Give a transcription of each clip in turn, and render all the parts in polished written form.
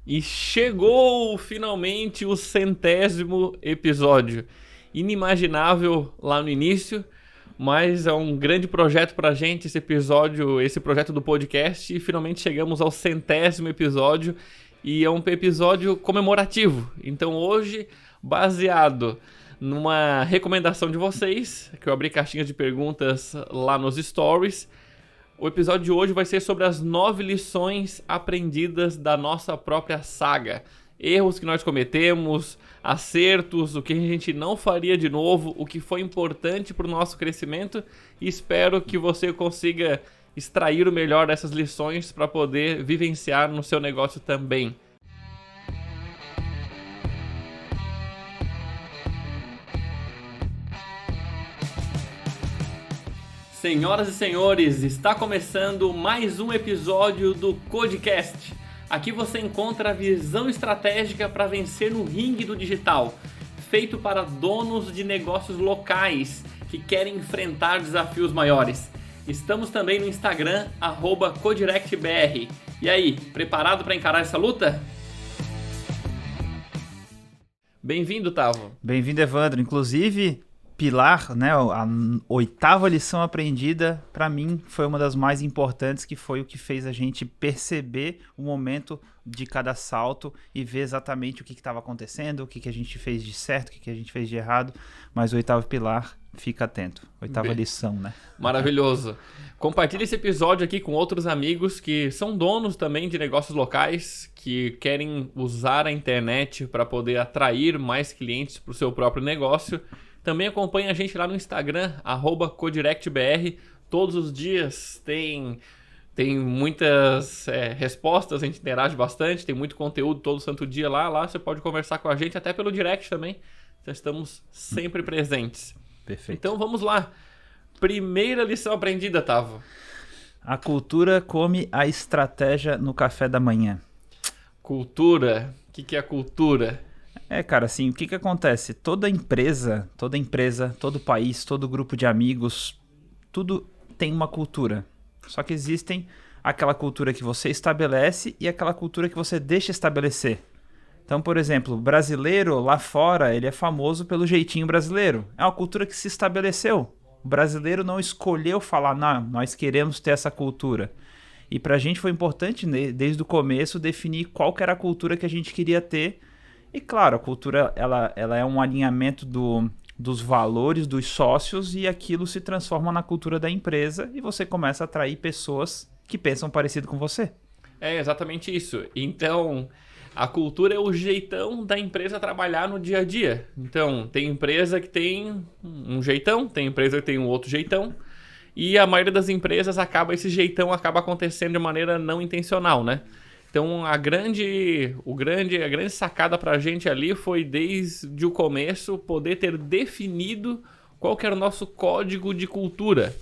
E chegou finalmente o 100º episódio. Inimaginável lá no início, mas é um grande projeto pra gente esse projeto do podcast. E finalmente chegamos ao 100º episódio e é um episódio comemorativo. Então hoje, baseado numa recomendação de vocês, que eu abri caixinhas de perguntas lá nos stories, o episódio de hoje vai ser sobre as 9 lições aprendidas da nossa própria saga. Erros que nós cometemos, acertos, o que a gente não faria de novo, o que foi importante para o nosso crescimento, e espero que você consiga extrair o melhor dessas lições para poder vivenciar no seu negócio também. Senhoras e senhores, está começando mais um episódio do Codecast. Aqui você encontra a visão estratégica para vencer no ringue do digital, feito para donos de negócios locais que querem enfrentar desafios maiores. Estamos também no Instagram, @CodirectBR. E aí, preparado para encarar essa luta? Bem-vindo, Tavo. Bem-vindo, Evandro. Inclusive, Pilar, né, a 8ª lição aprendida, para mim, foi uma das mais importantes, que foi o que fez a gente perceber o momento de cada salto e ver exatamente o que estava acontecendo, o que a gente fez de certo, o que a gente fez de errado. Mas o 8º pilar, fica atento. 8ª lição, né? Maravilhoso. Compartilhe esse episódio aqui com outros amigos que são donos também de negócios locais, que querem usar a internet para poder atrair mais clientes para o seu próprio negócio. Também acompanhe a gente lá no Instagram, @CodirectBR. Todos os dias tem muitas respostas, a gente interage bastante, tem muito conteúdo todo santo dia lá. Lá você pode conversar com a gente, até pelo direct também. Já estamos sempre presentes. Perfeito. Então vamos lá. Primeira lição aprendida, Tavo. A cultura come a estratégia no café da manhã. Cultura. O que é a cultura? Cara, assim, o que acontece? Toda empresa, todo país, todo grupo de amigos, tudo tem uma cultura. Só que existem aquela cultura que você estabelece e aquela cultura que você deixa estabelecer. Então, por exemplo, o brasileiro lá fora, ele é famoso pelo jeitinho brasileiro. É uma cultura que se estabeleceu. O brasileiro não escolheu falar, não, nós queremos ter essa cultura. E pra gente foi importante, desde o começo, definir qual que era a cultura que a gente queria ter. E claro, a cultura ela é um alinhamento dos valores dos sócios, e aquilo se transforma na cultura da empresa e você começa a atrair pessoas que pensam parecido com você. É exatamente isso. Então, a cultura é o jeitão da empresa trabalhar no dia a dia. Então, tem empresa que tem um jeitão, tem empresa que tem um outro jeitão, e a maioria das empresas esse jeitão acaba acontecendo de maneira não intencional, né? Então, a grande sacada pra gente ali foi, desde o começo, poder ter definido qual que era o nosso código de cultura.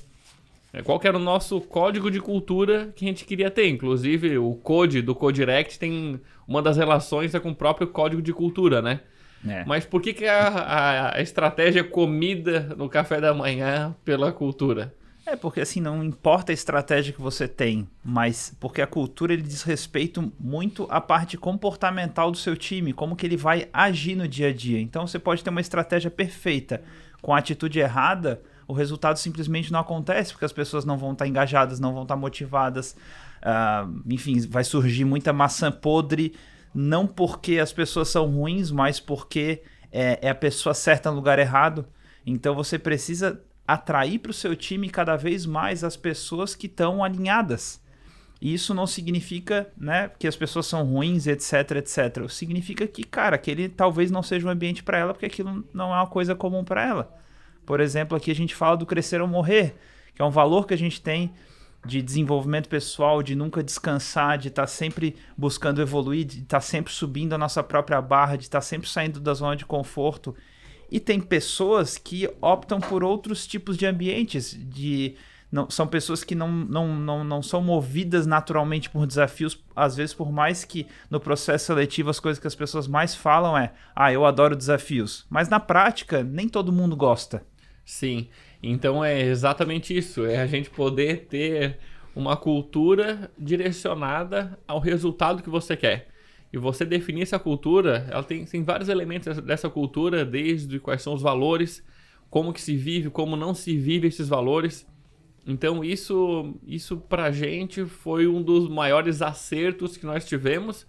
Qual que era o nosso código de cultura que a gente queria ter. Inclusive, o Code do Codirect tem uma das relações com o próprio código de cultura, né? Mas por que a estratégia é comida no café da manhã pela cultura? Porque assim, não importa a estratégia que você tem, mas porque a cultura ele diz respeito muito à parte comportamental do seu time, como que ele vai agir no dia a dia. Então você pode ter uma estratégia perfeita com a atitude errada, o resultado simplesmente não acontece, porque as pessoas não vão estar engajadas, não vão estar motivadas, enfim, vai surgir muita maçã podre, não porque as pessoas são ruins, mas porque é a pessoa certa no lugar errado. Então você precisa atrair para o seu time cada vez mais as pessoas que estão alinhadas. E isso não significa, né, que as pessoas são ruins, etc, etc. Significa que, cara, aquele talvez não seja um ambiente para ela, porque aquilo não é uma coisa comum para ela. Por exemplo, aqui a gente fala do crescer ou morrer, que é um valor que a gente tem de desenvolvimento pessoal, de nunca descansar, de estar sempre buscando evoluir, de estar sempre subindo a nossa própria barra, de estar sempre saindo da zona de conforto. E tem pessoas que optam por outros tipos de ambientes, são pessoas que não são movidas naturalmente por desafios, às vezes por mais que no processo seletivo as coisas que as pessoas mais falam eu adoro desafios. Mas na prática, nem todo mundo gosta. Sim, então é exatamente isso, é a gente poder ter uma cultura direcionada ao resultado que você quer. E você definir essa cultura, ela tem vários elementos dessa cultura, desde quais são os valores, como que se vive, como não se vive esses valores. Então isso pra gente foi um dos maiores acertos que nós tivemos,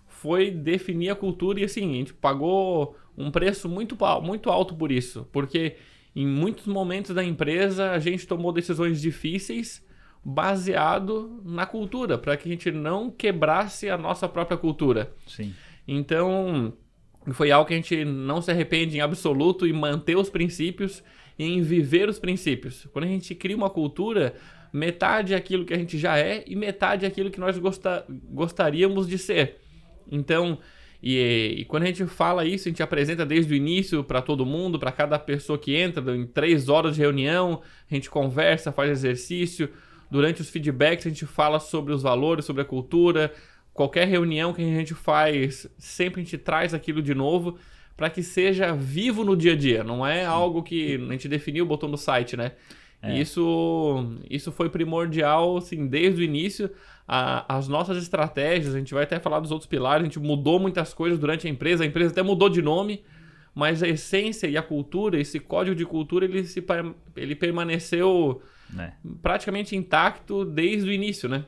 foi definir a cultura e assim, a gente pagou um preço muito alto por isso, porque em muitos momentos da empresa a gente tomou decisões difíceis baseado na cultura, para que a gente não quebrasse a nossa própria cultura. Sim. Então, foi algo que a gente não se arrepende em absoluto em manter os princípios e em viver os princípios. Quando a gente cria uma cultura, metade é aquilo que a gente já é e metade é aquilo que nós gostaríamos de ser. Então, e quando a gente fala isso, a gente apresenta desde o início para todo mundo, para cada pessoa que entra, em 3 horas de reunião, a gente conversa, faz exercício. Durante os feedbacks a gente fala sobre os valores, sobre a cultura. Qualquer reunião que a gente faz, sempre a gente traz aquilo de novo para que seja vivo no dia a dia. Não é algo que a gente definiu, botou no site, né? É. Isso foi primordial, assim, desde o início. As nossas estratégias, a gente vai até falar dos outros pilares, a gente mudou muitas coisas durante a empresa até mudou de nome, mas a essência e a cultura, esse código de cultura, ele permaneceu praticamente intacto desde o início, né?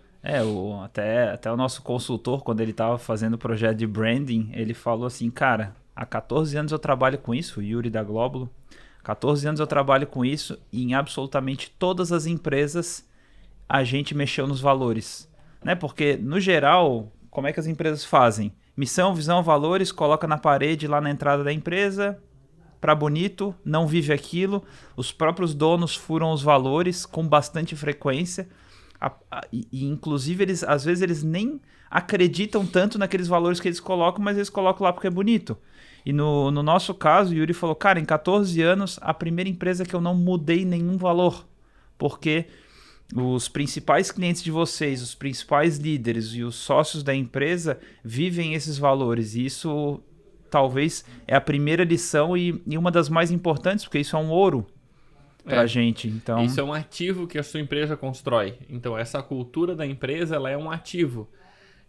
Até o nosso consultor, quando ele estava fazendo o projeto de branding, ele falou assim, cara, há 14 anos eu trabalho com isso, o Yuri da Glóbulo, 14 anos eu trabalho com isso e em absolutamente todas as empresas a gente mexeu nos valores, né? Porque, no geral, como é que as empresas fazem? Missão, visão, valores, coloca na parede lá na entrada da empresa, para bonito, não vive aquilo. Os próprios donos furam os valores com bastante frequência. E inclusive, às vezes, eles nem acreditam tanto naqueles valores que eles colocam, mas eles colocam lá porque é bonito. E no nosso caso, o Yuri falou, cara, em 14 anos, a primeira empresa que eu não mudei nenhum valor. Porque os principais clientes de vocês, os principais líderes e os sócios da empresa vivem esses valores. E isso talvez é a primeira lição e uma das mais importantes, porque isso é um ouro pra gente. Então, isso é um ativo que a sua empresa constrói. Então, essa cultura da empresa, ela é um ativo.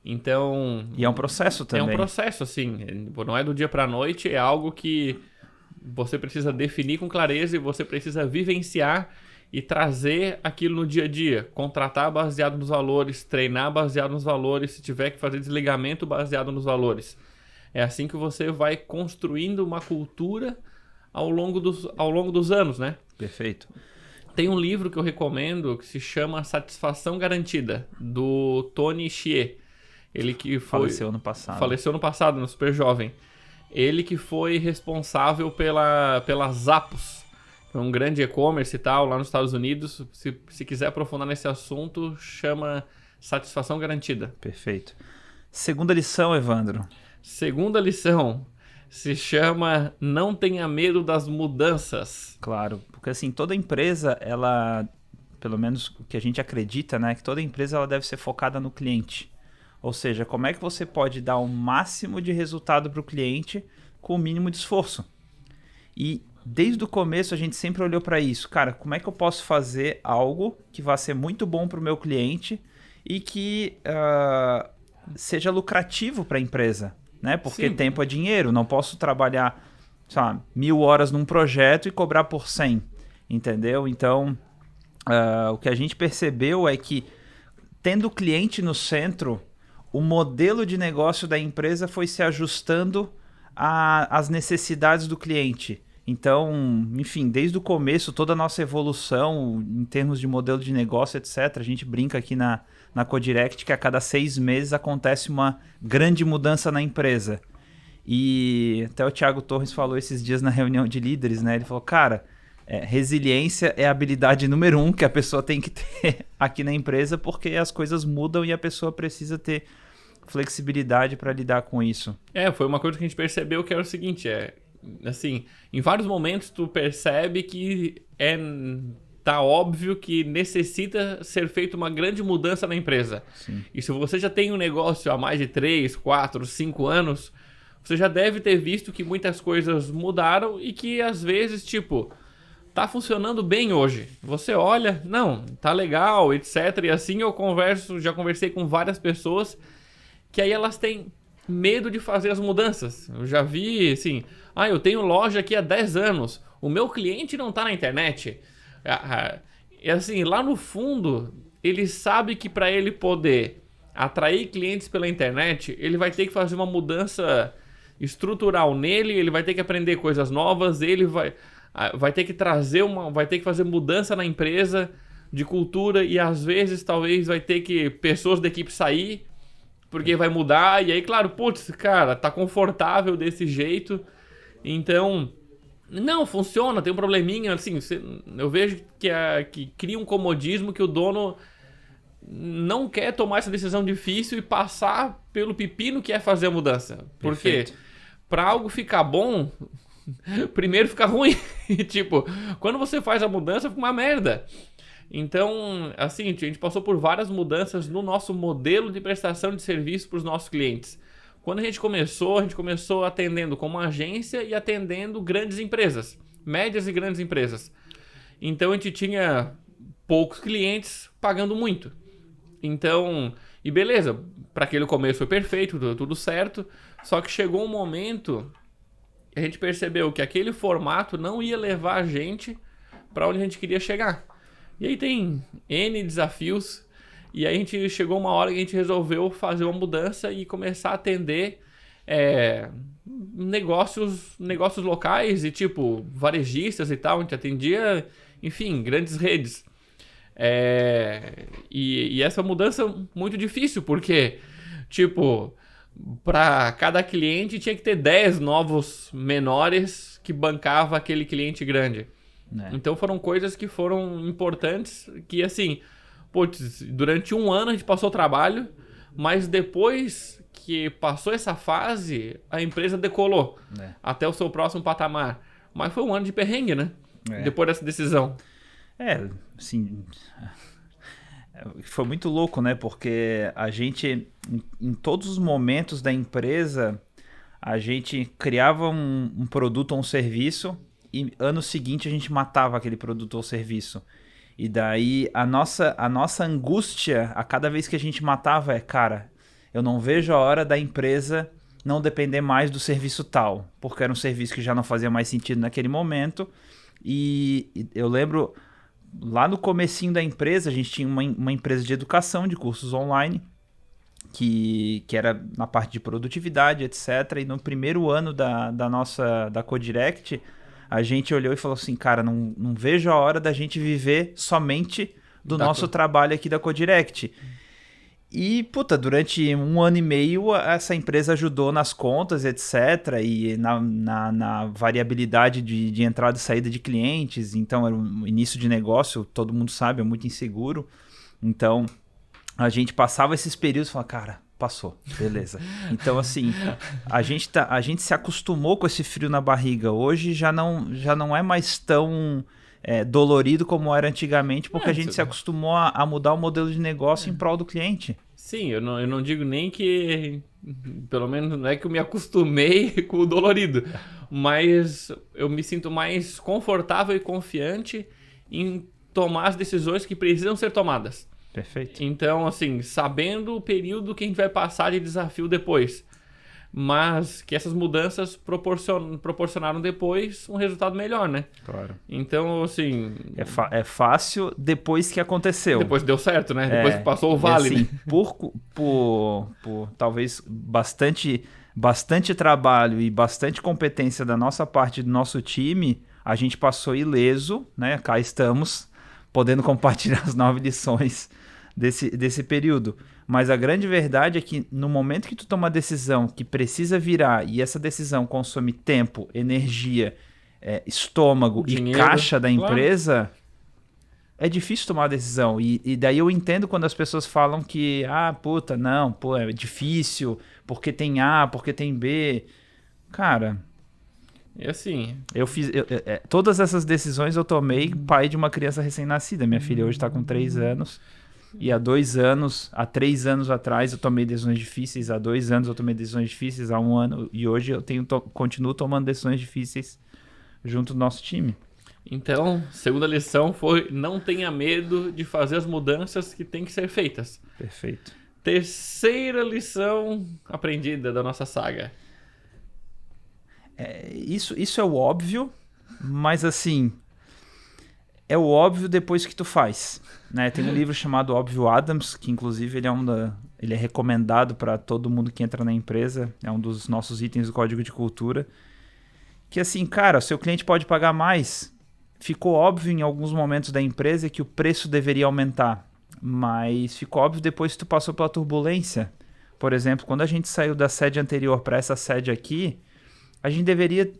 Então, e é um processo também. É um processo, assim. Não é do dia pra noite, é algo que você precisa definir com clareza e você precisa vivenciar e trazer aquilo no dia a dia. Contratar baseado nos valores, treinar baseado nos valores, se tiver que fazer desligamento baseado nos valores. É assim que você vai construindo uma cultura ao longo dos anos, né? Perfeito. Tem um livro que eu recomendo que se chama Satisfação Garantida, do Tony Hsieh. Ele que faleceu ano passado. Faleceu ano passado, no Super Jovem. Ele que foi responsável pela Zappos, que é um grande e-commerce e tal, lá nos Estados Unidos. Se quiser aprofundar nesse assunto, chama Satisfação Garantida. Perfeito. Segunda lição, Evandro. Segunda lição se chama Não Tenha Medo das Mudanças. Claro, porque assim, toda empresa, ela, pelo menos o que a gente acredita, né, que toda empresa ela deve ser focada no cliente. Ou seja, como é que você pode dar o máximo de resultado para o cliente com o mínimo de esforço? E desde o começo a gente sempre olhou para isso. Cara, como é que eu posso fazer algo que vá ser muito bom para o meu cliente e que seja lucrativo para a empresa? Né? Porque Sim. Tempo é dinheiro, não posso trabalhar 1.000 horas num projeto e cobrar por 100, entendeu? Então, o que a gente percebeu é que, tendo o cliente no centro, o modelo de negócio da empresa foi se ajustando às necessidades do cliente. Então, enfim, desde o começo, toda a nossa evolução em termos de modelo de negócio, etc., a gente brinca aqui na Codirect que a cada 6 meses acontece uma grande mudança na empresa. E até o Thiago Torres falou esses dias na reunião de líderes, né? Ele falou, cara, resiliência é a habilidade número 1 que a pessoa tem que ter aqui na empresa, porque as coisas mudam e a pessoa precisa ter flexibilidade para lidar com isso. Foi uma coisa que a gente percebeu que era o seguinte, assim, em vários momentos tu percebe que tá óbvio que necessita ser feita uma grande mudança na empresa. Sim. E se você já tem um negócio há mais de 3, 4, 5 anos, você já deve ter visto que muitas coisas mudaram e que às vezes, tá funcionando bem hoje. Você olha, não, tá legal, etc. E assim já conversei com várias pessoas que aí elas têm medo de fazer as mudanças. Eu já vi, assim, eu tenho loja aqui há 10 anos, o meu cliente não tá na internet. E assim, lá no fundo, ele sabe que para ele poder atrair clientes pela internet, ele vai ter que fazer uma mudança estrutural nele, ele vai ter que aprender coisas novas, ele vai ter que vai ter que fazer mudança na empresa de cultura e às vezes talvez vai ter que pessoas da equipe sair porque vai mudar e aí claro, putz, cara, tá confortável desse jeito, então não funciona, tem um probleminha, assim, eu vejo que cria um comodismo que o dono não quer tomar essa decisão difícil e passar pelo pepino que é fazer a mudança. Porque para algo ficar bom, primeiro fica ruim. Tipo, quando você faz a mudança, fica uma merda. Então, assim, a gente passou por várias mudanças no nosso modelo de prestação de serviço para os nossos clientes. Quando a gente começou atendendo como agência e atendendo grandes empresas, médias e grandes empresas. Então, a gente tinha poucos clientes pagando muito. Então, e beleza, para aquele começo foi perfeito, tudo certo, só que chegou um momento que a gente percebeu que aquele formato não ia levar a gente para onde a gente queria chegar. E aí tem N desafios, e aí a gente chegou uma hora que a gente resolveu fazer uma mudança e começar a atender negócios locais e tipo varejistas e tal, a gente atendia, enfim, grandes redes. E essa mudança muito difícil, porque, tipo, para cada cliente tinha que ter 10 novos menores que bancava aquele cliente grande. Então foram coisas que foram importantes, que assim, putz, durante um ano a gente passou trabalho, mas depois que passou essa fase, a empresa decolou até o seu próximo patamar. Mas foi um ano de perrengue, né? Depois dessa decisão. Assim, foi muito louco, né? Porque a gente, em todos os momentos da empresa, a gente criava um produto ou um serviço e ano seguinte a gente matava aquele produto ou serviço. E daí a nossa angústia a cada vez que a gente matava cara, eu não vejo a hora da empresa não depender mais do serviço tal, porque era um serviço que já não fazia mais sentido naquele momento. E eu lembro, lá no comecinho da empresa, a gente tinha uma empresa de educação, de cursos online, que era na parte de produtividade, etc. E no primeiro ano da Codirect, a gente olhou e falou assim, cara, não vejo a hora da gente viver somente do nosso trabalho aqui da Codirect. E, durante um ano e meio, essa empresa ajudou nas contas, etc. E na variabilidade de entrada e saída de clientes. Então, era um início de negócio, todo mundo sabe, é muito inseguro. Então, a gente passava esses períodos e falava, cara, passou, beleza. Então, assim, a gente se acostumou com esse frio na barriga. Hoje já não é mais tão dolorido como era antigamente, porque a gente se acostumou a mudar o modelo de negócio em prol do cliente. Sim, eu não digo nem que, pelo menos não é que eu me acostumei com o dolorido, mas eu me sinto mais confortável e confiante em tomar as decisões que precisam ser tomadas. Perfeito. Então, assim, sabendo o período que a gente vai passar de desafio depois, mas que essas mudanças proporcionaram depois um resultado melhor, né? Claro. Então, assim... É fácil depois que aconteceu. Depois deu certo, né? Depois que passou o vale, assim, né? Por talvez bastante trabalho e bastante competência da nossa parte, do nosso time, a gente passou ileso, né? Cá estamos, podendo compartilhar as 9 lições desse período. Mas a grande verdade é que no momento que tu toma uma decisão que precisa virar e essa decisão consome tempo, energia, estômago dinheiro, e caixa da empresa, é difícil tomar a decisão. E daí eu entendo quando as pessoas falam que é difícil, porque tem A, porque tem B. Cara... E assim... todas essas decisões eu tomei pai de uma criança recém-nascida. Minha filha hoje está com 3 anos. E há 3 anos atrás eu tomei decisões difíceis. Há 2 anos eu tomei decisões difíceis. Há 1 ano. E hoje eu continuo tomando decisões difíceis junto do nosso time. Então, segunda lição foi: não tenha medo de fazer as mudanças que têm que ser feitas. Perfeito. terceira lição aprendida da nossa saga. Isso é o óbvio, mas assim, é o óbvio depois que tu faz, né? Tem um livro chamado Óbvio Adams, que inclusive ele é recomendado para todo mundo que entra na empresa, é um dos nossos itens do Código de Cultura, que assim, cara, seu cliente pode pagar mais. Ficou óbvio em alguns momentos da empresa que o preço deveria aumentar, mas ficou óbvio depois que tu passou pela turbulência. Por exemplo, quando a gente saiu da sede anterior para essa sede aqui, a gente deveria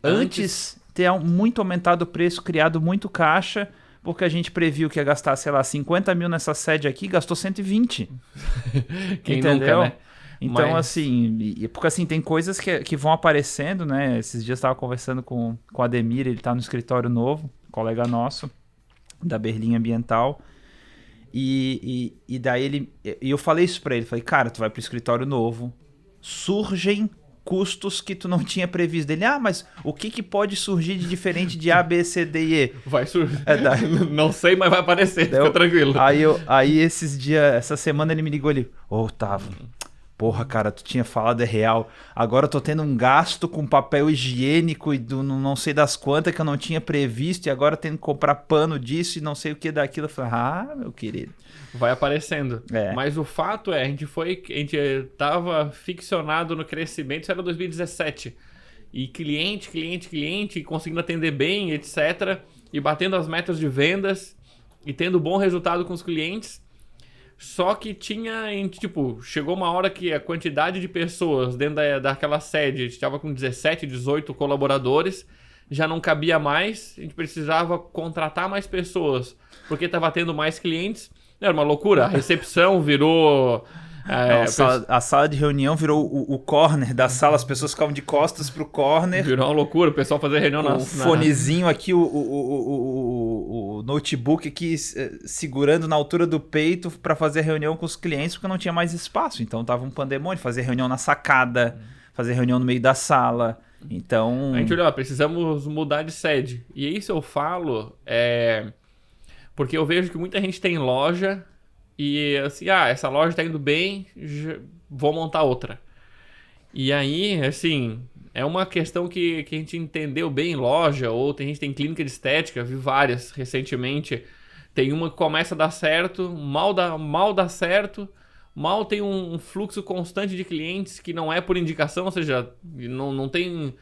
antes ter muito aumentado o preço, criado muito caixa, porque a gente previu que ia gastar, sei lá, 50 mil nessa sede aqui, gastou 120. Quem entendeu? nunca, né? Então, assim, porque assim, tem coisas que vão aparecendo, né? Esses dias eu estava conversando com o Ademir, ele tá no escritório novo, colega nosso, da Berlim Ambiental, e daí eu falei isso pra ele, falei, cara, tu vai pro escritório novo, surgem custos que tu não tinha previsto. Ele, mas o que pode surgir de diferente de A, B, C, D e E? Vai surgir. Não sei, mas vai aparecer, fica tranquilo. Aí esses dias, essa semana ele me ligou, ele, Otávio, porra, cara, tu tinha falado é real. Agora eu tô tendo um gasto com papel higiênico e do não sei das quantas que eu não tinha previsto e agora tendo que comprar pano disso e não sei o que daquilo. Eu falei, meu querido. Vai aparecendo. Mas o fato é, a gente tava ficcionado no crescimento, isso era 2017. E cliente, conseguindo atender bem, etc. E batendo as metas de vendas e tendo bom resultado com os clientes. Só que chegou uma hora que a quantidade de pessoas dentro daquela sede, a gente estava com 17, 18 colaboradores, já não cabia mais, a gente precisava contratar mais pessoas, porque estava tendo mais clientes. Era uma loucura, a recepção virou... a sala de reunião virou o corner da sala, as pessoas ficavam de costas pro corner. Virou uma loucura, o pessoal fazia reunião o fonezinho aqui, o notebook aqui segurando na altura do peito para fazer reunião com os clientes, porque não tinha mais espaço. Então tava um pandemônio, fazer reunião na sacada, fazer reunião no meio da sala. Então... A gente olhou, precisamos mudar de sede. E isso eu falo, porque eu vejo que muita gente tem loja e assim, essa loja tá indo bem, vou montar outra. E aí, assim, é uma questão que a gente entendeu bem em loja, ou a gente tem clínica de estética, vi várias recentemente. Tem uma que começa a dar certo, mal dá certo, mal tem um fluxo constante de clientes que não é por indicação, ou seja, não tem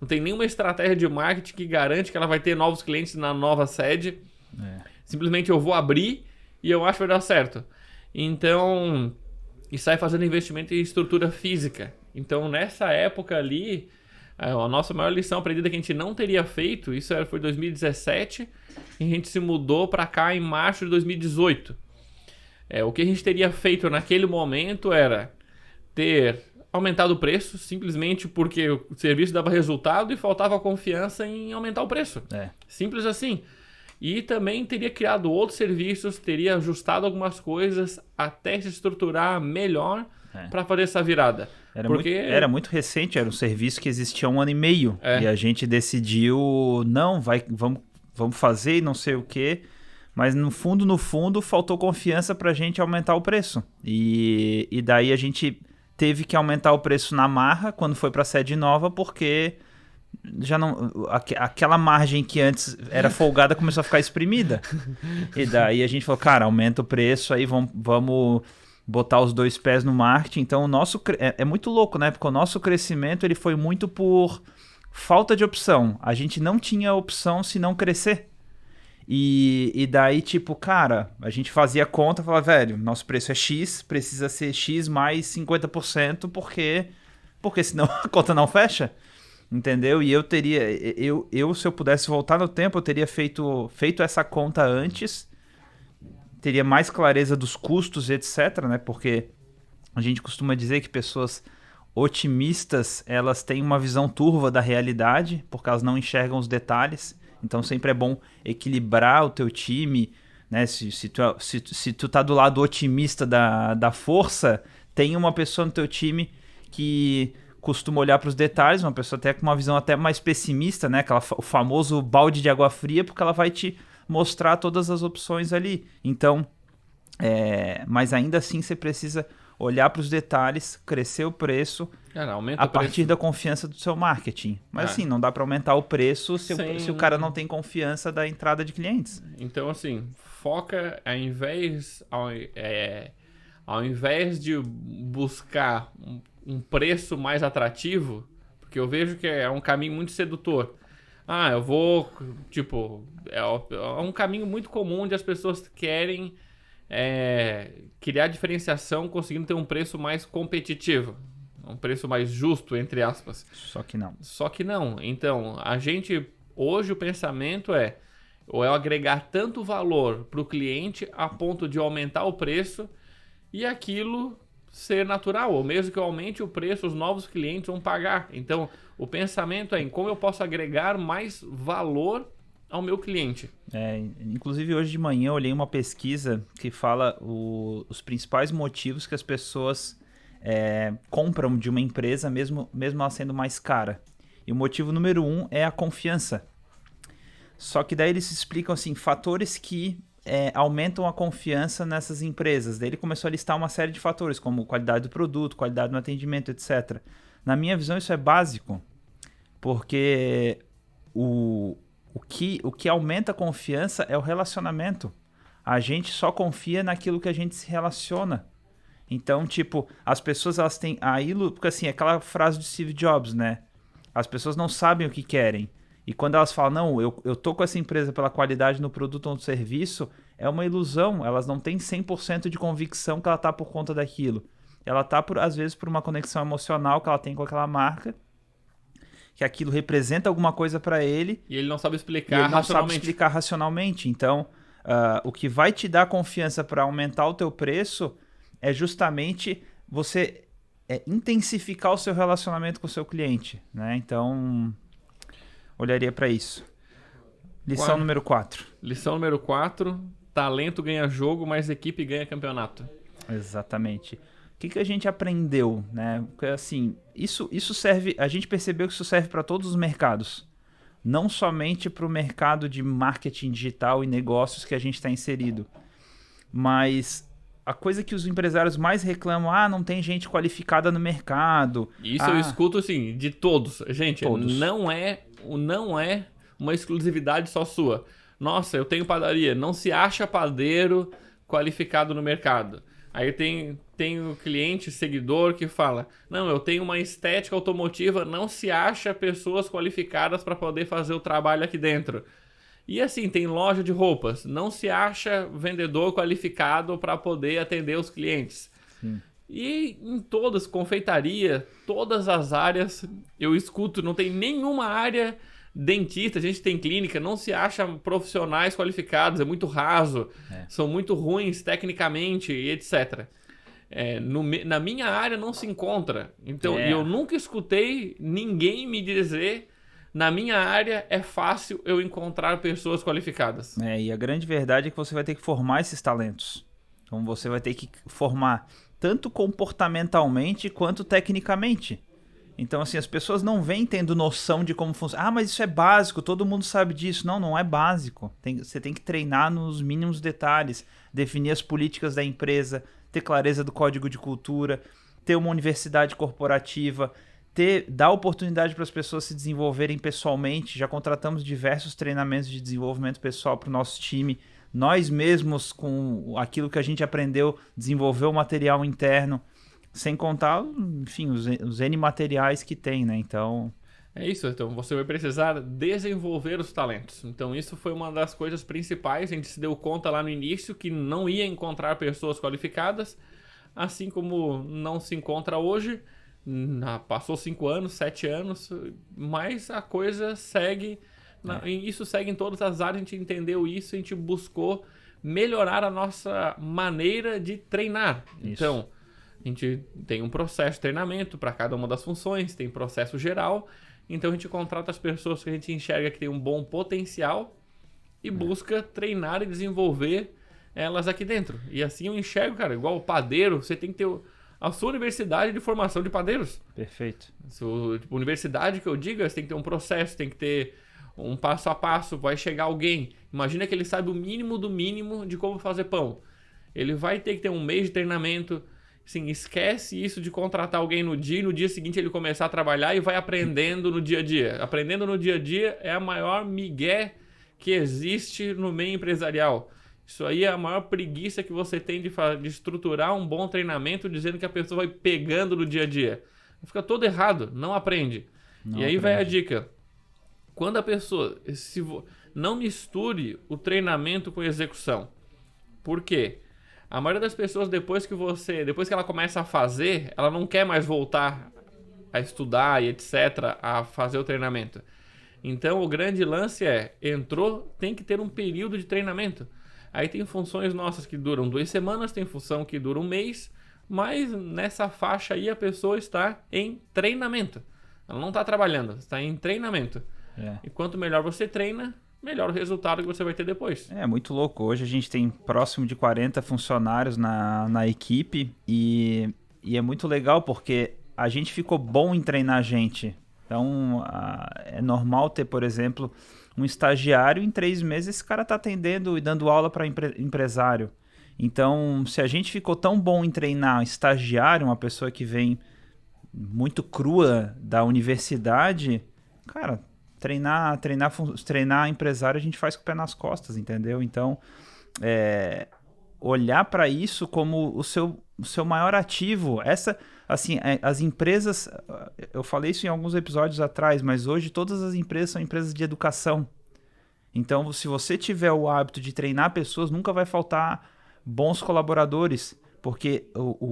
nenhuma estratégia de marketing que garante que ela vai ter novos clientes na nova sede. Simplesmente eu vou abrir e eu acho que vai dar certo. Então, e sai fazendo investimento em estrutura física. Então, nessa época ali, a nossa maior lição aprendida que a gente não teria feito, isso foi 2017, e a gente se mudou para cá em março de 2018. O que a gente teria feito naquele momento era ter aumentado o preço, simplesmente porque o serviço dava resultado e faltava confiança em aumentar o preço. Simples assim. E também teria criado outros serviços, teria ajustado algumas coisas até se estruturar melhor para fazer essa virada. Era muito recente, era um serviço que existia há 1 ano e meio. E a gente decidiu, vamos fazer e não sei o quê. Mas no fundo, faltou confiança para a gente aumentar o preço. E daí a gente teve que aumentar o preço na marra quando foi para a sede nova, porque... já não, aquela margem que antes era folgada começou a ficar espremida. E daí a gente falou, cara, aumenta o preço, aí vamos botar os 2 pés no marketing. Então o nosso é muito louco, né? Porque o nosso crescimento ele foi muito por falta de opção. A gente não tinha opção se não crescer. E daí, tipo, cara, a gente fazia conta, falava, velho, nosso preço é X, precisa ser X mais 50%, porque senão a conta não fecha. Entendeu? E eu se eu pudesse voltar no tempo, eu teria feito essa conta antes, teria mais clareza dos custos, etc, né? Porque a gente costuma dizer que pessoas otimistas, elas têm uma visão turva da realidade, porque elas não enxergam os detalhes. Então sempre é bom equilibrar o teu time, né? Se tu tá do lado otimista da força, tem uma pessoa no teu time que costuma olhar para os detalhes, uma pessoa até com uma visão até mais pessimista, né? O famoso balde de água fria, porque ela vai te mostrar todas as opções ali. Então, mas ainda assim você precisa olhar para os detalhes, crescer o preço Cara, aumenta a o preço. partir da confiança do seu marketing. Mas assim, não dá para aumentar o preço se o cara não tem confiança da entrada de clientes. Então, assim, foca ao invés de buscar um preço mais atrativo, porque eu vejo que é um caminho muito sedutor. Eu vou, tipo, é um caminho muito comum onde as pessoas querem criar diferenciação conseguindo ter um preço mais competitivo. Um preço mais justo, entre aspas. Só que não. Só que não. Então, hoje o pensamento ou é agregar tanto valor para o cliente a ponto de aumentar o preço e aquilo ser natural, ou mesmo que eu aumente o preço, os novos clientes vão pagar. Então, o pensamento é em como eu posso agregar mais valor ao meu cliente. Inclusive, hoje de manhã eu olhei uma pesquisa que fala os principais motivos que as pessoas compram de uma empresa, mesmo ela sendo mais cara. E o motivo número 1 é a confiança. Só que daí eles explicam assim, fatores que aumentam a confiança nessas empresas. Daí ele começou a listar uma série de fatores, como qualidade do produto, qualidade no atendimento, etc. Na minha visão, isso é básico, porque o que aumenta a confiança é o relacionamento. A gente só confia naquilo que a gente se relaciona. Então, tipo, as pessoas elas têm porque assim, aquela frase de Steve Jobs, né? As pessoas não sabem o que querem. E quando elas falam, não, eu tô com essa empresa pela qualidade no produto ou no serviço, é uma ilusão. Elas não têm 100% de convicção que ela tá por conta daquilo. Ela tá, às vezes, por uma conexão emocional que ela tem com aquela marca, que aquilo representa alguma coisa para ele. E ele não sabe explicar racionalmente. Então, o que vai te dar confiança para aumentar o teu preço é justamente você intensificar o seu relacionamento com o seu cliente, né? Então, olharia para isso. Lição número 4. Lição número 4. Talento ganha jogo, mas equipe ganha campeonato. Exatamente. O que a gente aprendeu, né? Porque, assim, isso serve... A gente percebeu que isso serve para todos os mercados. Não somente para o mercado de marketing digital e negócios que a gente está inserido. Mas a coisa que os empresários mais reclamam, não tem gente qualificada no mercado. Isso eu escuto, assim, de todos. Gente, todos. Não é uma exclusividade só sua. Nossa, eu tenho padaria. Não se acha padeiro qualificado no mercado. Aí tem o cliente, seguidor que fala, não, eu tenho uma estética automotiva, não se acha pessoas qualificadas para poder fazer o trabalho aqui dentro. E assim, tem loja de roupas, não se acha vendedor qualificado para poder atender os clientes. Sim. E em todas, confeitaria, todas as áreas, eu escuto, não tem nenhuma área, dentista, a gente tem clínica, não se acha profissionais qualificados, é muito raso, são muito ruins tecnicamente e etc. Na minha área não se encontra. Então, eu nunca escutei ninguém me dizer, na minha área é fácil eu encontrar pessoas qualificadas. E a grande verdade é que você vai ter que formar esses talentos. Então, você vai ter que formar tanto comportamentalmente quanto tecnicamente. Então, assim, as pessoas não vêm tendo noção de como funciona. Mas isso é básico, todo mundo sabe disso. Não é básico. Você tem que treinar nos mínimos detalhes, definir as políticas da empresa, ter clareza do código de cultura, ter uma universidade corporativa, dar oportunidade para as pessoas se desenvolverem pessoalmente. Já contratamos diversos treinamentos de desenvolvimento pessoal para o nosso time. Nós mesmos, com aquilo que a gente aprendeu, desenvolver o material interno. Sem contar, enfim, os N materiais que tem, né? Então... É isso, então você vai precisar desenvolver os talentos. Então isso foi uma das coisas principais, a gente se deu conta lá no início que não ia encontrar pessoas qualificadas, assim como não se encontra hoje, passou 5 anos, 7 anos, mas a coisa segue, isso segue em todas as áreas, a gente entendeu isso, a gente buscou melhorar a nossa maneira de treinar. Isso. Então... A gente tem um processo de treinamento para cada uma das funções, tem processo geral, então a gente contrata as pessoas que a gente enxerga que tem um bom potencial e busca treinar e desenvolver elas aqui dentro. E assim eu enxergo, cara, igual o padeiro, você tem que ter a sua universidade de formação de padeiros. Perfeito. Universidade que eu digo, você tem que ter um processo, tem que ter um passo a passo, vai chegar alguém. Imagina que ele sabe o mínimo do mínimo de como fazer pão. Ele vai ter que ter um mês de treinamento. Sim, esquece isso de contratar alguém no dia e no dia seguinte ele começar a trabalhar e vai aprendendo no dia a dia. Aprendendo no dia a dia é a maior migué que existe no meio empresarial. Isso aí é a maior preguiça que você tem de estruturar um bom treinamento dizendo que a pessoa vai pegando no dia a dia. Fica todo errado, não aprende. E aí vai a dica. Quando a pessoa... Não misture o treinamento com a execução. Por quê? A maioria das pessoas, depois que ela começa a fazer, ela não quer mais voltar a estudar e etc., a fazer o treinamento. Então, o grande lance entrou, tem que ter um período de treinamento. Aí tem funções nossas que duram 2 semanas, tem função que dura 1 mês, mas nessa faixa aí a pessoa está em treinamento. Ela não está trabalhando, está em treinamento. E quanto melhor você treina, melhor o resultado que você vai ter depois. É muito louco. Hoje a gente tem próximo de 40 funcionários na equipe e é muito legal porque a gente ficou bom em treinar gente. Então, é normal ter, por exemplo, um estagiário, em 3 meses esse cara está atendendo e dando aula para empresário. Então, se a gente ficou tão bom em treinar um estagiário, uma pessoa que vem muito crua da universidade, cara, treinar empresário a gente faz com o pé nas costas, entendeu? Então, olhar para isso como o seu maior ativo. As empresas, eu falei isso em alguns episódios atrás, mas hoje todas as empresas são empresas de educação. Então, se você tiver o hábito de treinar pessoas, nunca vai faltar bons colaboradores, porque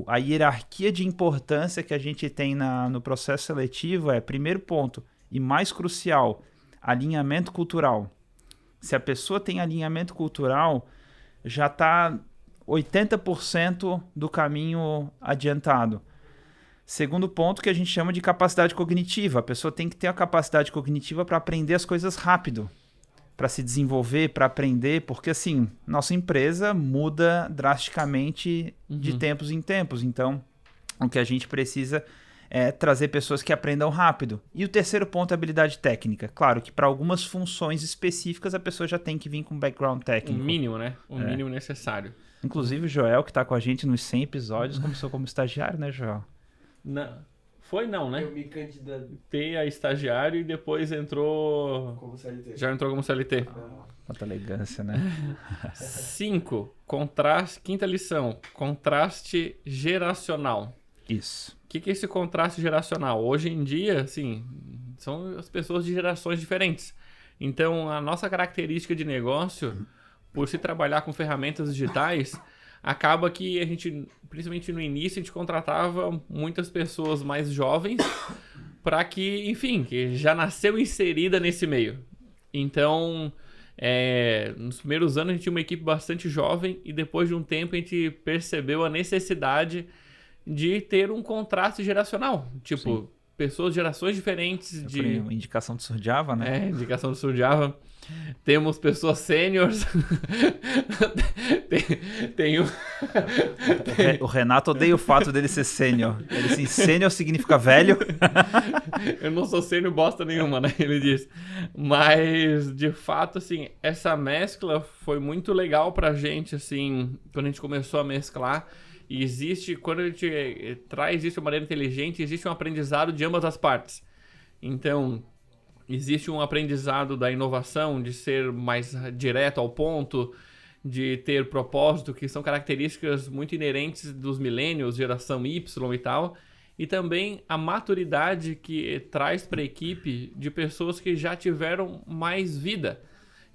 a hierarquia de importância que a gente tem no processo seletivo primeiro ponto, e mais crucial, alinhamento cultural. Se a pessoa tem alinhamento cultural, já está 80% do caminho adiantado. Segundo ponto, que a gente chama de capacidade cognitiva. A pessoa tem que ter a capacidade cognitiva para aprender as coisas rápido, para se desenvolver, para aprender, porque assim, nossa empresa muda drasticamente de tempos em tempos. Então, o que a gente precisa trazer pessoas que aprendam rápido. E o terceiro ponto é habilidade técnica. Claro que para algumas funções específicas a pessoa já tem que vir com background técnico. O mínimo, né? O mínimo necessário. Inclusive o Joel, que está com a gente nos 100 episódios, começou como estagiário, né, Joel? Não. Foi não, né? Eu me candidatei a estagiário e depois entrou... como CLT. Já entrou como CLT. Quanta elegância, né? 5. Quinta lição. Contraste geracional. Isso. O que é esse contraste geracional? Hoje em dia, assim, são as pessoas de gerações diferentes. Então, a nossa característica de negócio, por se trabalhar com ferramentas digitais, acaba que a gente, principalmente no início, a gente contratava muitas pessoas mais jovens para que, enfim, que já nasceu inserida nesse meio. Então, nos primeiros anos a gente tinha uma equipe bastante jovem e depois de um tempo a gente percebeu a necessidade de ter um contraste geracional. Tipo, sim, pessoas de gerações diferentes. Uma indicação do Surjava, né? Indicação do Surjava. Temos pessoas sêniores. O Renato odeia o fato dele ser sênior. Ele assim, sênior significa velho. Eu não sou sênior bosta nenhuma, né? Ele diz. Mas, de fato, assim, essa mescla foi muito legal pra gente, assim, quando a gente começou a mesclar. E quando a gente traz isso de maneira inteligente, existe um aprendizado de ambas as partes. Então, existe um aprendizado da inovação, de ser mais direto ao ponto, de ter propósito, que são características muito inerentes dos millennials, geração Y e tal. E também a maturidade que traz para a equipe de pessoas que já tiveram mais vida.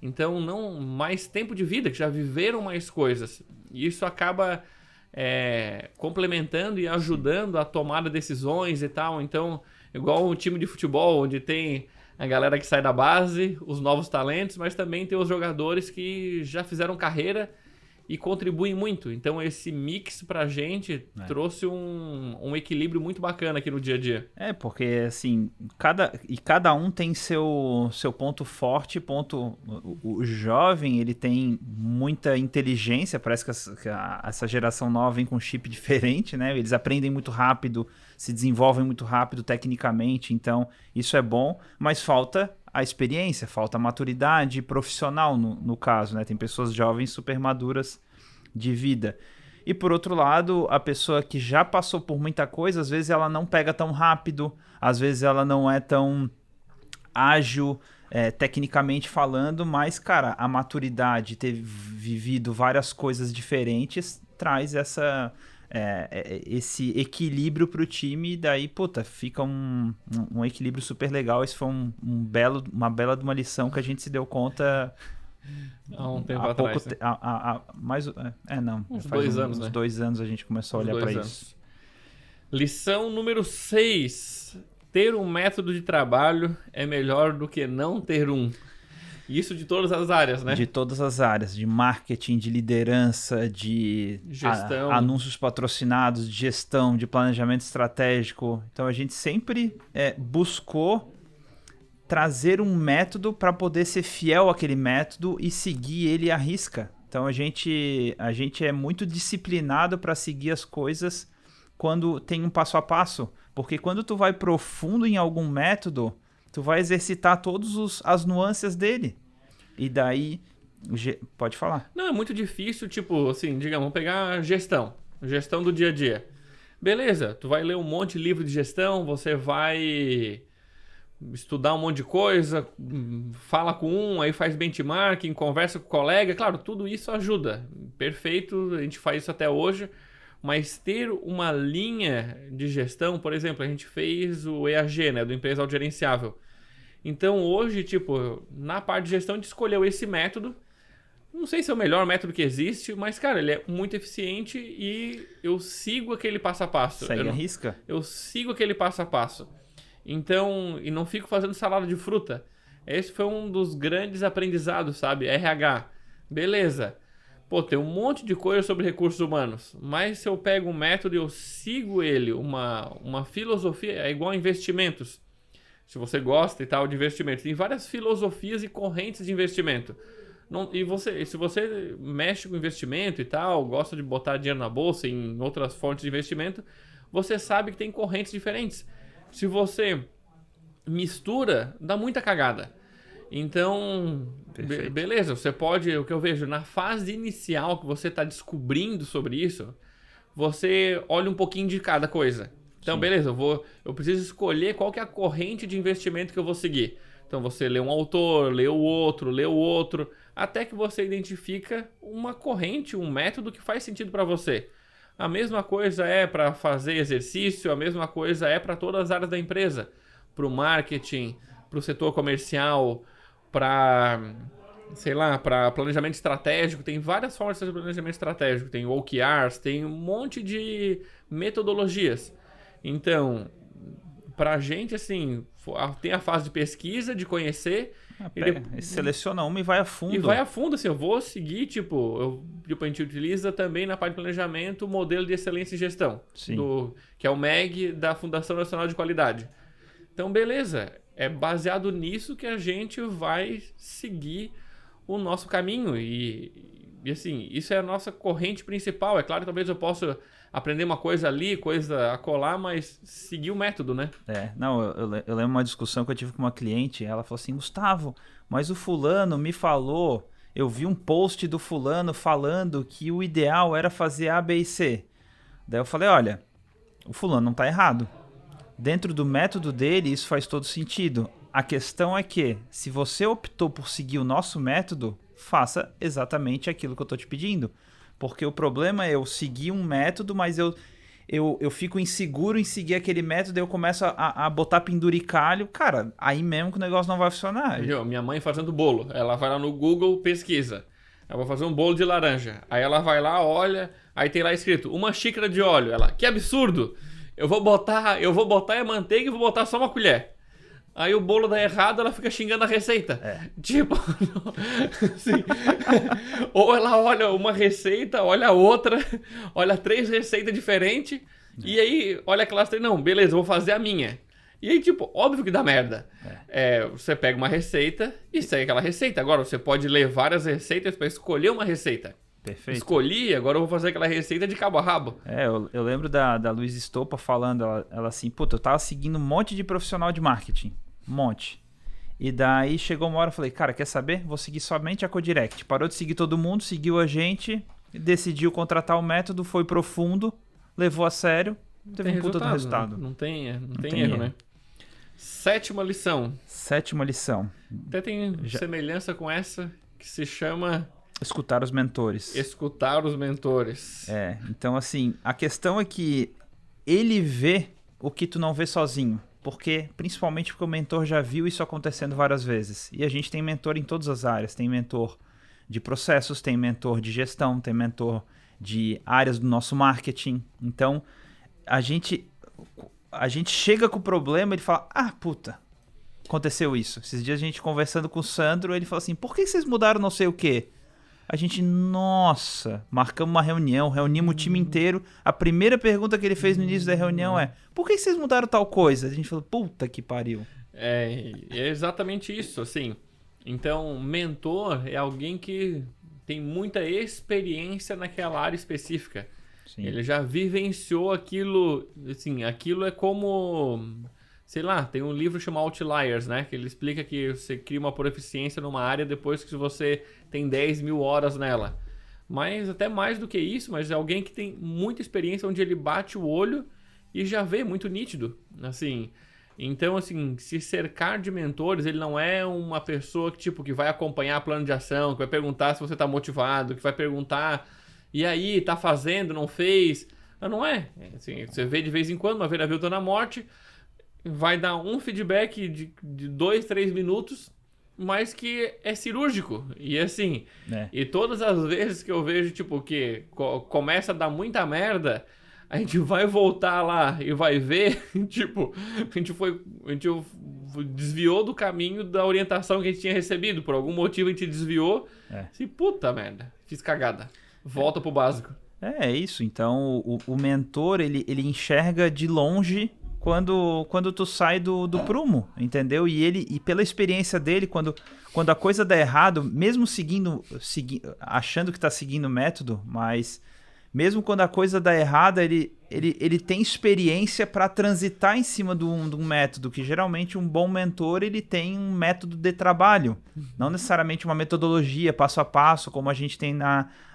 Então, não mais tempo de vida, que já viveram mais coisas. E isso acaba complementando e ajudando a tomar decisões e tal. Então, igual um time de futebol, onde tem a galera que sai da base, os novos talentos, mas também tem os jogadores que já fizeram carreira e contribuem muito. Então, esse mix pra gente trouxe um equilíbrio muito bacana aqui no dia a dia. Porque assim, cada um tem seu ponto forte, o jovem, ele tem muita inteligência, parece que essa geração nova vem com um chip diferente, né? Eles aprendem muito rápido, se desenvolvem muito rápido tecnicamente, então isso é bom, mas falta a experiência, falta a maturidade profissional no caso, né? Tem pessoas jovens super maduras de vida. E por outro lado, a pessoa que já passou por muita coisa, às vezes ela não pega tão rápido, às vezes ela não é tão ágil, tecnicamente falando, mas, cara, a maturidade, ter vivido várias coisas diferentes, traz esse equilíbrio pro time, e daí, puta, fica um equilíbrio super legal. Isso foi uma bela de uma lição que a gente se deu conta há um tempo atrás. Uns faz 2 anos, uns 2 anos a gente começou a olhar para isso. Lição número 6. Ter um método de trabalho é melhor do que não ter um. Isso de todas as áreas, né? De todas as áreas, de marketing, de liderança, de gestão, anúncios patrocinados, de gestão, de planejamento estratégico. Então a gente sempre buscou trazer um método para poder ser fiel àquele método e seguir ele à risca. Então a gente é muito disciplinado para seguir as coisas quando tem um passo a passo, porque quando tu vai profundo em algum método, tu vai exercitar todas as nuances dele. E daí, pode falar. Não, é muito difícil, tipo, assim, digamos, vamos pegar gestão do dia a dia. Beleza, tu vai ler um monte de livro de gestão, você vai estudar um monte de coisa, fala com um, aí faz benchmarking, conversa com o colega. Claro, tudo isso ajuda. Perfeito, a gente faz isso até hoje. Mas ter uma linha de gestão, por exemplo, a gente fez o EAG, né, do Empresa Autogerenciável. Então hoje, tipo, na parte de gestão a gente escolheu esse método. Não sei se é o melhor método que existe, mas, cara, ele é muito eficiente e eu sigo aquele passo a passo. Segue a risca? Eu sigo aquele passo a passo. Então, e não fico fazendo salada de fruta. Esse foi um dos grandes aprendizados, sabe? RH. Beleza. Pô, tem um monte de coisa sobre recursos humanos, mas se eu pego um método e eu sigo ele, uma filosofia, é igual a investimentos. Se você gosta e tal de investimentos, tem várias filosofias e correntes de investimento. Se você mexe com investimento e tal, gosta de botar dinheiro na bolsa, em outras fontes de investimento, você sabe que tem correntes diferentes. Se você mistura, dá muita cagada. Então, beleza, você pode, o que eu vejo, na fase inicial que você está descobrindo sobre isso, você olha um pouquinho de cada coisa. Então, sim, beleza, eu preciso escolher qual que é a corrente de investimento que eu vou seguir. Então, você lê um autor, lê o outro, até que você identifica uma corrente, um método que faz sentido para você. A mesma coisa é para fazer exercício, a mesma coisa é para todas as áreas da empresa. Para o marketing, para o setor comercial, para planejamento estratégico. Tem várias formas de planejamento estratégico. Tem OKRs, tem um monte de metodologias. Então, pra gente, assim, tem a fase de pesquisa, de conhecer. Seleciona uma e vai a fundo. E vai a fundo, assim, eu vou seguir, a gente utiliza também na parte de planejamento o modelo de excelência em gestão, que é o MEG da Fundação Nacional de Qualidade. Então, beleza, é baseado nisso que a gente vai seguir o nosso caminho e assim, isso é a nossa corrente principal. É claro que talvez eu possa aprender uma coisa ali, coisa acolá, mas seguir o método, né? Eu lembro uma discussão que eu tive com uma cliente, ela falou assim, Gustavo, mas o fulano me falou, eu vi um post do fulano falando que o ideal era fazer A, B e C. Daí eu falei, olha, o fulano não tá errado. Dentro do método dele, isso faz todo sentido. A questão é que, se você optou por seguir o nosso método, faça exatamente aquilo que eu estou te pedindo. Porque o problema é eu seguir um método, mas eu fico inseguro em seguir aquele método, eu começo a botar penduricalho. Cara, aí mesmo que o negócio não vai funcionar. Minha mãe fazendo bolo. Ela vai lá no Google, pesquisa. Eu vou fazer um bolo de laranja. Aí ela vai lá, olha, aí tem lá escrito, 1 xícara de óleo. Ela, que absurdo! Eu vou botar a manteiga e vou botar só uma colher. Aí o bolo dá errado, ela fica xingando a receita. Assim, ou ela olha uma receita, olha outra, olha 3 receitas diferentes, e aí olha aquelas 3, não, beleza, eu vou fazer a minha. E aí, óbvio que dá merda. Você pega uma receita e segue aquela receita. Agora, você pode ler várias receitas para escolher uma receita. Perfeito. Escolhi, agora eu vou fazer aquela receita de cabo a rabo. Eu lembro da Luísa Estopa falando, ela assim, eu tava seguindo um monte de profissional de marketing. Um monte. E daí chegou uma hora, eu falei, cara, quer saber? Vou seguir somente a Codirect. Parou de seguir todo mundo, seguiu a gente. decidiu contratar o método, foi profundo, levou a sério, teve um puta do resultado. Não tem erro, né? Sétima lição. Até tem semelhança com essa, que se chama... Escutar os mentores. Então assim, a questão é que ele vê o que tu não vê sozinho. Principalmente porque o mentor já viu isso acontecendo várias vezes. E a gente tem mentor em todas as áreas. Tem mentor de processos, tem mentor de gestão, tem mentor de áreas do nosso marketing. Então, a gente chega com o problema e ele fala, puta, aconteceu isso. Esses dias a gente conversando com o Sandro, ele falou assim, por que vocês mudaram não sei o quê? A gente, marcamos uma reunião, reunimos o time inteiro. A primeira pergunta que ele fez no início da reunião é, por que vocês mudaram tal coisa? A gente falou, puta que pariu. É exatamente isso, assim. Então, mentor é alguém que tem muita experiência naquela área específica. Sim. Ele já vivenciou aquilo, assim, aquilo é como... Sei lá, tem um livro chamado Outliers, né? Que ele explica que você cria uma proficiência numa área depois que você tem 10 mil horas nela. Mas até mais do que isso, mas é alguém que tem muita experiência, onde ele bate o olho e já vê muito nítido, assim. Então, assim, se cercar de mentores, ele não é uma pessoa que vai acompanhar plano de ação, que vai perguntar se você está motivado, que vai perguntar, e aí, tá fazendo, não fez? Não é. Assim, você vê de vez em quando, uma vez na vida ou na morte, vai dar um feedback de 2, 3 minutos, mas que é cirúrgico. E assim, e todas as vezes que eu vejo, que começa a dar muita merda, a gente vai voltar lá e vai ver, a gente desviou do caminho da orientação que a gente tinha recebido. Por algum motivo a gente desviou. Puta merda, fiz cagada. Volta pro básico. É isso. Então, o mentor, ele enxerga de longe quando tu sai do prumo, entendeu? E pela experiência dele, quando a coisa dá errado, mesmo achando que tá seguindo o método, mas mesmo quando a coisa dá errada, ele tem experiência para transitar em cima de um método, que geralmente um bom mentor, ele tem um método de trabalho, não necessariamente uma metodologia passo a passo, como a gente tem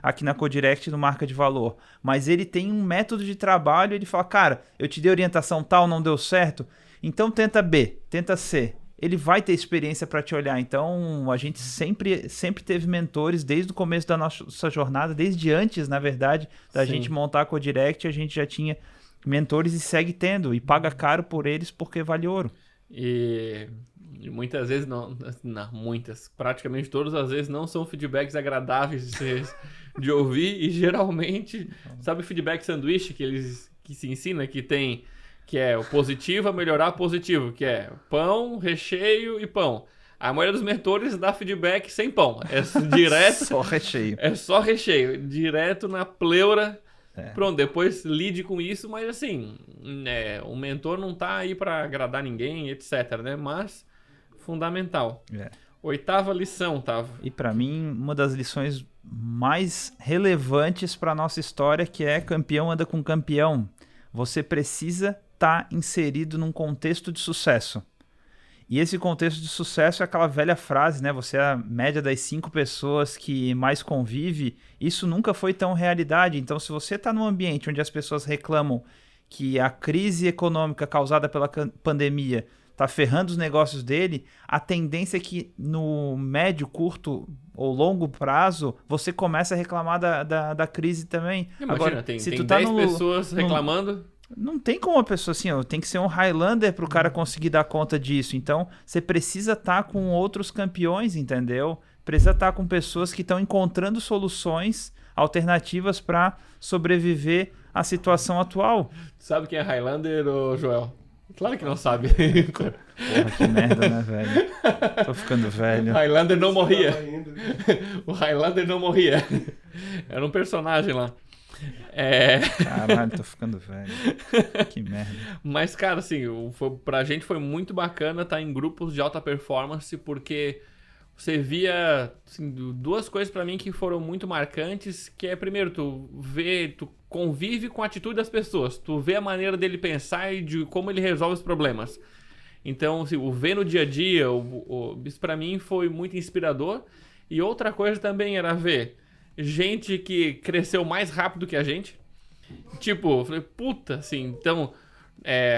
aqui na Codirect no Marca de Valor, mas ele tem um método de trabalho. Ele fala, cara, eu te dei orientação tal, não deu certo, então tenta B, tenta C. Ele vai ter experiência para te olhar. Então, a gente sempre teve mentores desde o começo da nossa jornada, desde antes, na verdade, da gente montar a Codirect, a gente já tinha mentores e segue tendo, e paga caro por eles porque vale ouro. E muitas vezes, praticamente todas as vezes não são feedbacks agradáveis de ouvir, e geralmente, sabe o feedback sanduíche que se ensina, que é o positivo a melhorar positivo, que é pão, recheio e pão. A maioria dos mentores dá feedback sem pão. É direto. Só recheio. É só recheio. Direto na pleura. Pronto, depois lide com isso, mas assim, o mentor não tá aí para agradar ninguém, etc, né? Mas, fundamental. 8ª lição, Tavo. E para mim, uma das lições mais relevantes para nossa história, que é campeão anda com campeão. Você precisa estar inserido num contexto de sucesso. E esse contexto de sucesso é aquela velha frase, né? Você é a média das 5 pessoas que mais convive. Isso nunca foi tão realidade. Então, se você está num ambiente onde as pessoas reclamam que a crise econômica causada pela pandemia está ferrando os negócios dele, a tendência é que no médio, curto ou longo prazo, você começa a reclamar da crise também. Imagina, agora, tem 10 pessoas reclamando. Não tem como uma pessoa assim, tem que ser um Highlander para o cara conseguir dar conta disso. Então, você precisa estar com outros campeões, entendeu? Precisa estar com pessoas que estão encontrando soluções alternativas para sobreviver à situação atual. Sabe quem é Highlander, Joel? Claro que não sabe. Porra, que merda, né, velho? Tô ficando velho. O Highlander não morria. O Highlander não morria. Era um personagem lá. Caralho, tô ficando velho. Que merda. Mas, cara, assim, pra gente foi muito bacana estar em grupos de alta performance, porque você via, assim, 2 coisas pra mim que foram muito marcantes, que é, primeiro, tu convive com a atitude das pessoas, tu vê a maneira dele pensar e de como ele resolve os problemas. Então, assim, o ver no dia a dia, isso pra mim foi muito inspirador. E outra coisa também era ver gente que cresceu mais rápido que a gente. Tipo, eu falei, puta, assim, então,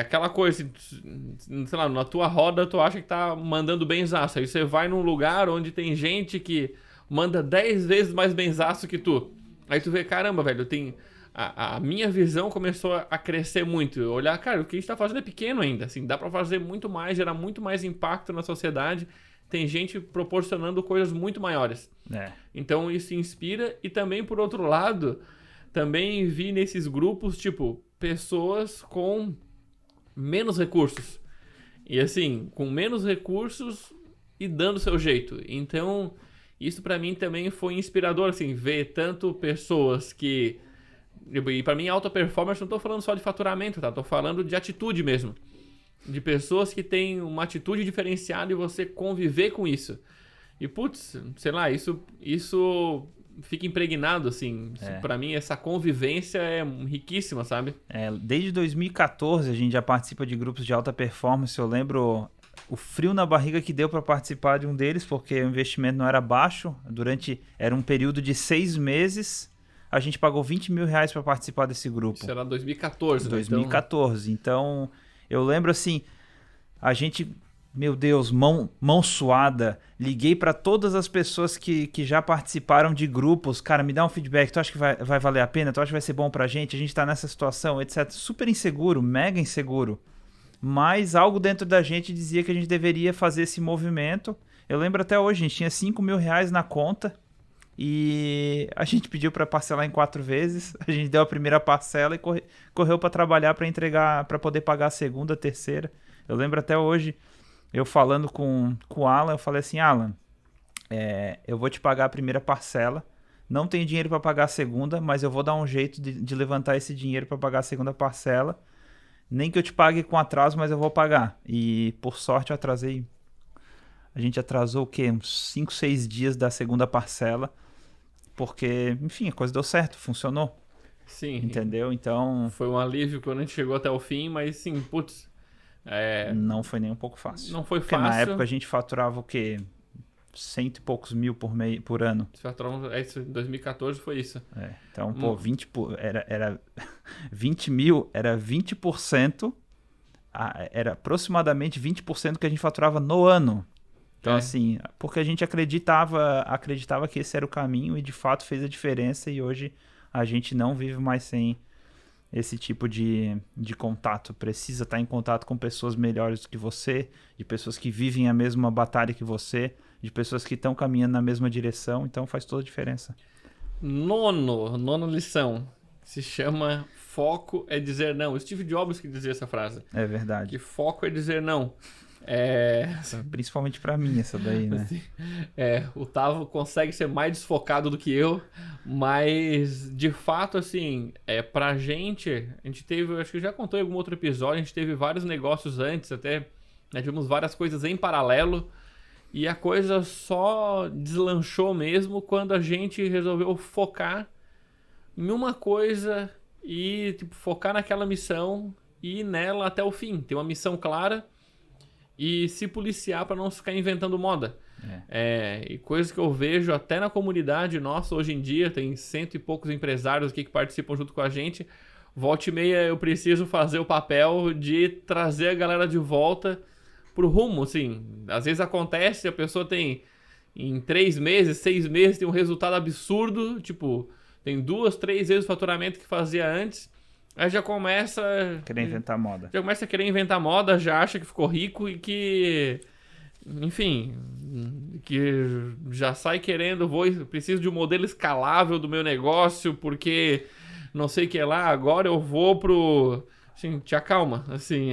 aquela coisa, assim, sei lá, na tua roda tu acha que tá mandando benzaço. Aí você vai num lugar onde tem gente que manda 10 vezes mais benzaço que tu. Aí tu vê, caramba, velho, tem... A minha visão começou a crescer muito. Eu olhar, cara, o que a gente tá fazendo é pequeno ainda, assim, dá pra fazer muito mais, gerar muito mais impacto na sociedade. Tem gente proporcionando coisas muito maiores. Então isso inspira. E também, por outro lado, também vi nesses grupos, tipo, pessoas com menos recursos. E assim, com menos recursos e dando seu jeito. Então, isso pra mim também foi inspirador, assim, ver tanto pessoas que... E pra mim, alta performance, não tô falando só de faturamento, tá? Tô falando de atitude mesmo. De pessoas que têm uma atitude diferenciada e você conviver com isso. E, putz, sei lá, isso fica impregnado, assim. Pra mim, essa convivência é riquíssima, sabe? Desde 2014 a gente já participa de grupos de alta performance. Eu lembro o frio na barriga que deu para participar de um deles, porque o investimento não era baixo. Era um período de 6 meses. A gente pagou 20 mil reais para participar desse grupo. Isso era 2014, 2014. Então, eu lembro assim, a gente, meu Deus, mão suada. Liguei para todas as pessoas que já participaram de grupos. Cara, me dá um feedback. Tu acha que vai valer a pena? Tu acha que vai ser bom pra gente? A gente tá nessa situação, etc. Super inseguro, mega inseguro. Mas algo dentro da gente dizia que a gente deveria fazer esse movimento. Eu lembro até hoje, a gente tinha 5 mil reais na conta. E a gente pediu para parcelar em 4 vezes. A gente deu a primeira parcela e correu para trabalhar, para entregar, para poder pagar a segunda, a terceira. Eu lembro até hoje, eu falando com o Alan, eu falei assim, Alan, eu vou te pagar a primeira parcela, não tenho dinheiro para pagar a segunda, mas eu vou dar um jeito de levantar esse dinheiro para pagar a segunda parcela. Nem que eu te pague com atraso, mas eu vou pagar. E por sorte eu atrasei. A gente atrasou o quê? Uns 5, 6 dias da segunda parcela. Porque, enfim, a coisa deu certo, funcionou. Sim. Entendeu? Então... Foi um alívio quando a gente chegou até o fim, mas sim, putz... Não foi nem um pouco fácil. Não foi porque fácil. Na época a gente faturava o quê? 100 e poucos mil por ano. Isso, em 2014 foi isso. Então, 20 mil era 20%, era aproximadamente 20% que a gente faturava no ano. Então, assim, porque a gente acreditava que esse era o caminho e de fato fez a diferença, e hoje a gente não vive mais sem esse tipo de contato. Precisa estar em contato com pessoas melhores do que você, de pessoas que vivem a mesma batalha que você, de pessoas que estão caminhando na mesma direção, então faz toda a diferença. Nona lição, se chama foco é dizer não. Steve Jobs que dizia essa frase. É verdade. Que foco é dizer não. Principalmente pra mim essa daí, né? Assim, o Tavo consegue ser mais desfocado do que eu, mas de fato, assim, pra gente, a gente teve, acho que eu já contou em algum outro episódio, a gente teve vários negócios antes, até, né, tivemos várias coisas em paralelo, e a coisa só deslanchou mesmo quando a gente resolveu focar em uma coisa e, tipo, focar naquela missão e ir nela até o fim, ter uma missão clara e se policiar para não ficar inventando moda. E coisas que eu vejo até na comunidade nossa hoje em dia, tem 100 e poucos empresários aqui que participam junto com a gente. Volta e meia eu preciso fazer o papel de trazer a galera de volta pro rumo, assim. Às vezes acontece, a pessoa tem em 3 meses, 6 meses, tem um resultado absurdo, tipo, tem 2, 3 vezes o faturamento que fazia antes. Aí já começa... Querer inventar moda. Já começa a querer inventar moda, já acha que ficou rico e que... Enfim, que já sai querendo, preciso de um modelo escalável do meu negócio, porque não sei o que lá, agora eu vou pro... Assim, te acalma, assim,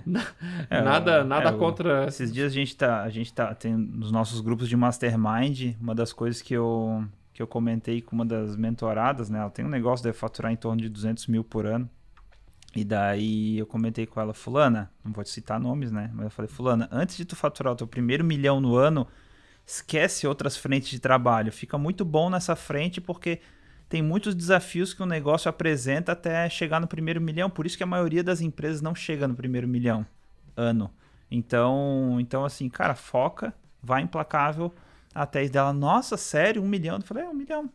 nada contra... Esses dias a gente tem nos nossos grupos de mastermind, uma das coisas que eu comentei com uma das mentoradas, né? Ela tem um negócio de faturar em torno de 200 mil por ano. E daí eu comentei com ela, fulana, não vou te citar nomes, né? Mas eu falei, fulana, antes de tu faturar o teu primeiro 1 milhão no ano, esquece outras frentes de trabalho. Fica muito bom nessa frente porque tem muitos desafios que o negócio apresenta até chegar no primeiro 1 milhão. Por isso que a maioria das empresas não chega no primeiro 1 milhão ano. Então assim, cara, foca, vai implacável. A Thaís dela, nossa, sério, 1 milhão? Eu falei, 1 milhão.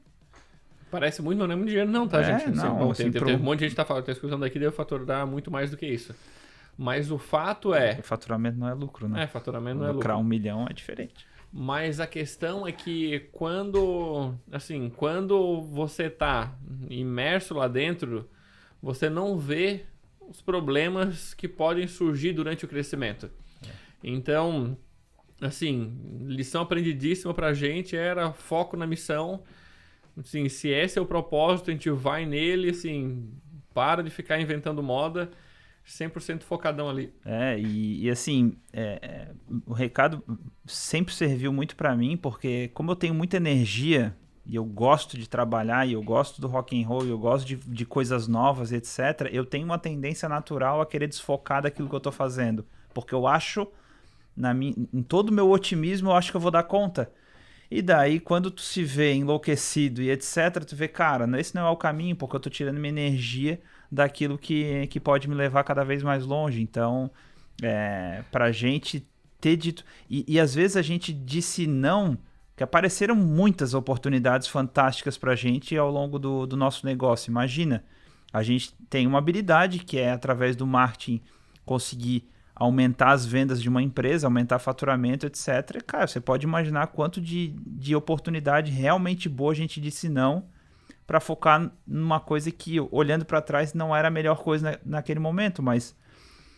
Parece muito, mas não é muito dinheiro não, tá, gente? Não, Bom, assim, tem um monte de gente que tá escutando aqui, deve faturar muito mais do que isso. Mas o fato é... O faturamento não é lucro, né? Faturamento não é lucro. Lucrar 1 milhão é diferente. Mas a questão é que quando você tá imerso lá dentro, você não vê os problemas que podem surgir durante o crescimento. Então, assim, lição aprendidíssima pra gente era foco na missão. Assim, se esse é o propósito, a gente vai nele, assim, para de ficar inventando moda, 100% focadão ali. E assim, o recado sempre serviu muito pra mim, porque como eu tenho muita energia e eu gosto de trabalhar e eu gosto do rock and roll e eu gosto de coisas novas, etc., eu tenho uma tendência natural a querer desfocar daquilo que eu tô fazendo, porque eu acho, em todo o meu otimismo, eu acho que eu vou dar conta. E daí, quando tu se vê enlouquecido e etc., tu vê, cara, esse não é o caminho, porque eu tô tirando minha energia daquilo que pode me levar cada vez mais longe. Então, pra gente ter dito... E às vezes a gente disse não, que apareceram muitas oportunidades fantásticas pra gente ao longo do nosso negócio. Imagina, a gente tem uma habilidade que é, através do marketing, conseguir aumentar as vendas de uma empresa, aumentar faturamento, etc. Cara, você pode imaginar quanto de oportunidade realmente boa a gente disse não para focar numa coisa que, olhando para trás, não era a melhor coisa naquele momento, mas...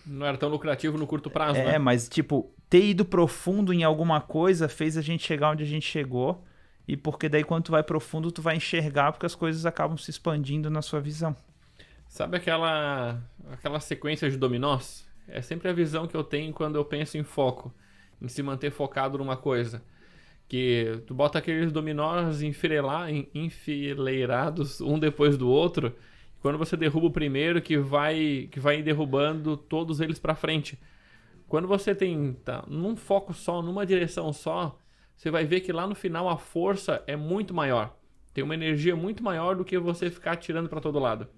Não era tão lucrativo no curto prazo, né? Mas, tipo, ter ido profundo em alguma coisa fez a gente chegar onde a gente chegou, e porque daí quando tu vai profundo, tu vai enxergar, porque as coisas acabam se expandindo na sua visão. Sabe aquela sequência de dominós? É sempre a visão que eu tenho quando eu penso em foco, em se manter focado numa coisa. Que tu bota aqueles dominós enfileirados um depois do outro, e quando você derruba o primeiro, que vai derrubando todos eles para frente. Quando você tá num foco só, numa direção só, você vai ver que lá no final a força é muito maior. Tem uma energia muito maior do que você ficar atirando para todo lado.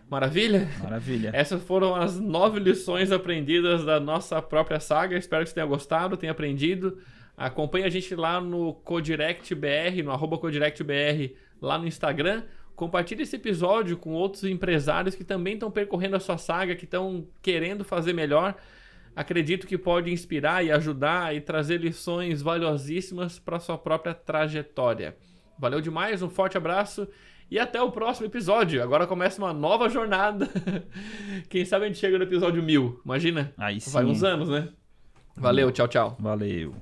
Maravilha? Maravilha. Essas foram as 9 lições aprendidas da nossa própria saga. Espero que você tenha gostado, tenha aprendido. Acompanhe a gente lá no CodirectBR, no @CodirectBR, lá no Instagram. Compartilhe esse episódio com outros empresários que também estão percorrendo a sua saga, que estão querendo fazer melhor. Acredito que pode inspirar e ajudar e trazer lições valiosíssimas para a sua própria trajetória. Valeu demais, um forte abraço. E até o próximo episódio. Agora começa uma nova jornada. Quem sabe a gente chega no episódio 1000. Imagina? Aí sim. Vai uns anos, né? Valeu, tchau, tchau. Valeu.